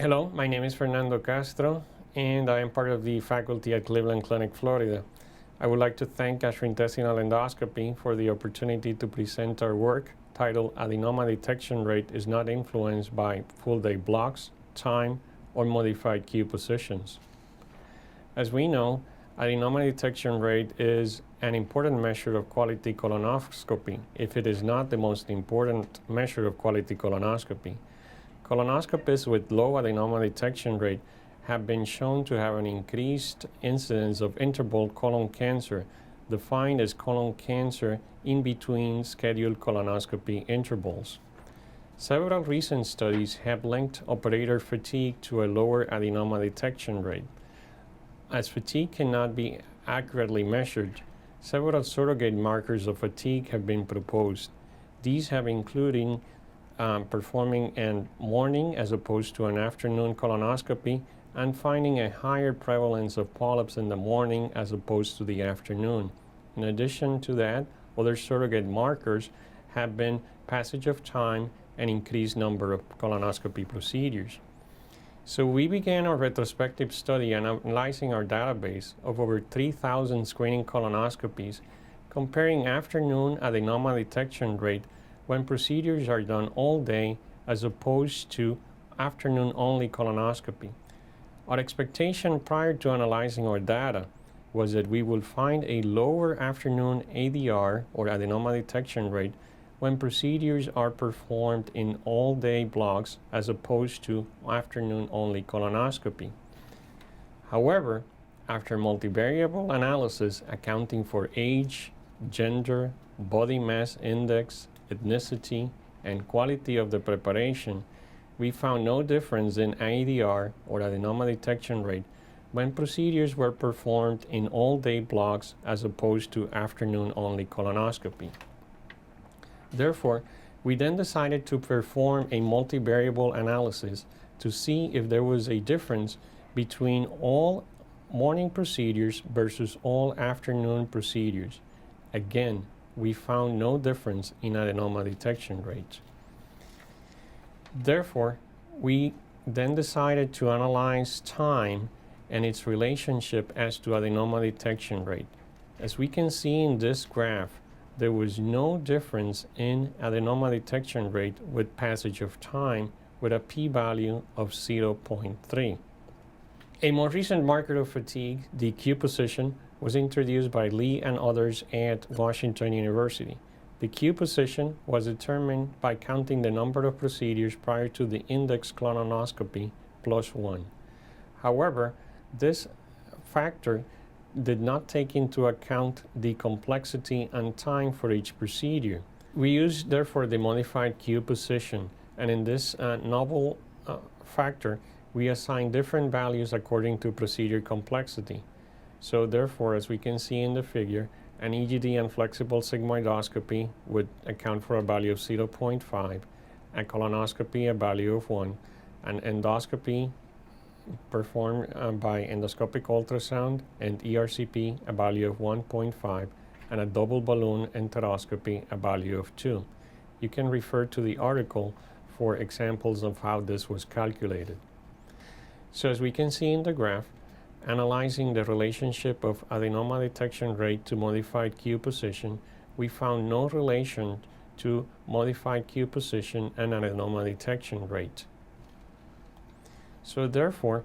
Hello, my name is Fernando Castro, and I am part of the faculty at Cleveland Clinic, Florida. I would like to thank Gastrointestinal Endoscopy for the opportunity to present our work titled Adenoma Detection Rate is Not Influenced by Full-Day Blocks, Time, or Modified Q Positions. As we know, adenoma detection rate is an important measure of quality colonoscopy, if it is not the most important measure of quality colonoscopy. Colonoscopists with low adenoma detection rate have been shown to have an increased incidence of interval colon cancer, defined as colon cancer in between scheduled colonoscopy intervals. Several recent studies have linked operator fatigue to a lower adenoma detection rate. As fatigue cannot be accurately measured, several surrogate markers of fatigue have been proposed. These have included performing a morning as opposed to an afternoon colonoscopy and finding a higher prevalence of polyps in the morning as opposed to the afternoon. In addition to that, other surrogate markers have been passage of time and increased number of colonoscopy procedures. So we began our retrospective study analyzing our database of over 3,000 screening colonoscopies, comparing afternoon adenoma detection rate when procedures are done all day as opposed to afternoon-only colonoscopy. Our expectation prior to analyzing our data was that we would find a lower afternoon ADR, or adenoma detection rate, when procedures are performed in all-day blocks as opposed to afternoon-only colonoscopy. However, after multivariable analysis accounting for age, gender, body mass index, ethnicity, and quality of the preparation, we found no difference in ADR, or adenoma detection rate, when procedures were performed in all-day blocks as opposed to afternoon-only colonoscopy. Therefore, we then decided to perform a multivariable analysis to see if there was a difference between all morning procedures versus all afternoon procedures. Again, we found no difference in adenoma detection rates. Therefore, we then decided to analyze time and its relationship as to adenoma detection rate. As we can see in this graph, there was no difference in adenoma detection rate with passage of time, with a p-value of 0.3. A more recent marker of fatigue, the Q position, was introduced by Lee and others at Washington University. The Q position was determined by counting the number of procedures prior to the index colonoscopy plus 1. However, this factor did not take into account the complexity and time for each procedure. We used, therefore, the modified Q position, and in this novel factor, we assigned different values according to procedure complexity. So therefore, as we can see in the figure, an EGD and flexible sigmoidoscopy would account for a value of 0.5, a colonoscopy a value of 1, an endoscopy performed by endoscopic ultrasound and ERCP a value of 1.5, and a double balloon enteroscopy a value of 2. You can refer to the article for examples of how this was calculated. So as we can see in the graph, analyzing the relationship of adenoma detection rate to modified Q position, we found no relation to modified Q position and adenoma detection rate. So therefore,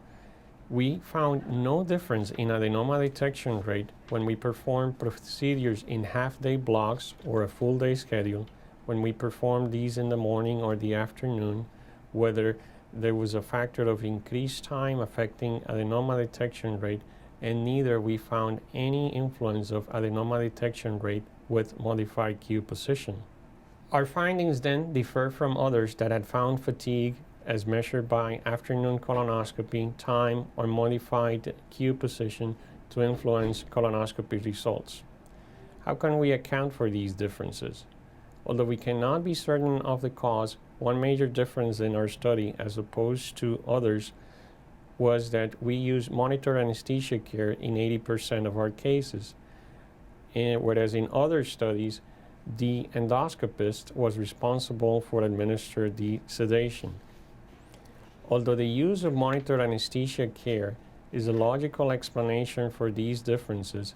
we found no difference in adenoma detection rate when we perform procedures in half-day blocks or a full-day schedule, when we perform these in the morning or the afternoon, whether there was a factor of increased time affecting adenoma detection rate, and neither we found any influence of adenoma detection rate with modified Q position. Our findings then differ from others that had found fatigue as measured by afternoon colonoscopy time or modified Q position to influence colonoscopy results. How can we account for these differences? Although we cannot be certain of the cause, one major difference in our study as opposed to others was that we used monitor anesthesia care in 80% of our cases, whereas in other studies, the endoscopist was responsible for administering the sedation. Although the use of monitored anesthesia care is a logical explanation for these differences,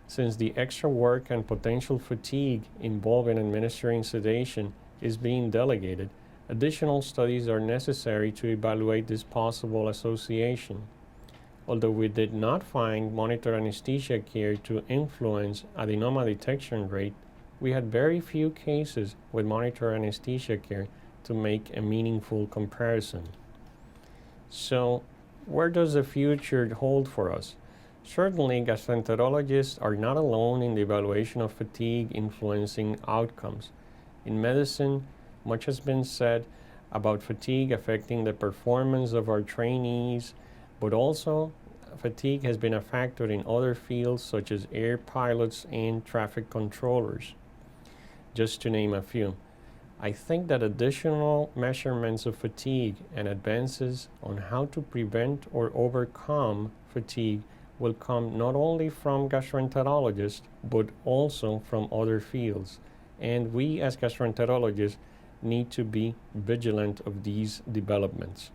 since the extra work and potential fatigue involved in administering sedation is being delegated, additional studies are necessary to evaluate this possible association. Although we did not find monitored anesthesia care to influence adenoma detection rate, we had very few cases with monitored anesthesia care to make a meaningful comparison. So, where does the future hold for us? Certainly, gastroenterologists are not alone in the evaluation of fatigue influencing outcomes. In medicine, much has been said about fatigue affecting the performance of our trainees, but also fatigue has been a factor in other fields such as air pilots and traffic controllers, just to name a few. I think that additional measurements of fatigue and advances on how to prevent or overcome fatigue will come not only from gastroenterologists, but also from other fields. And we as gastroenterologists need to be vigilant of these developments.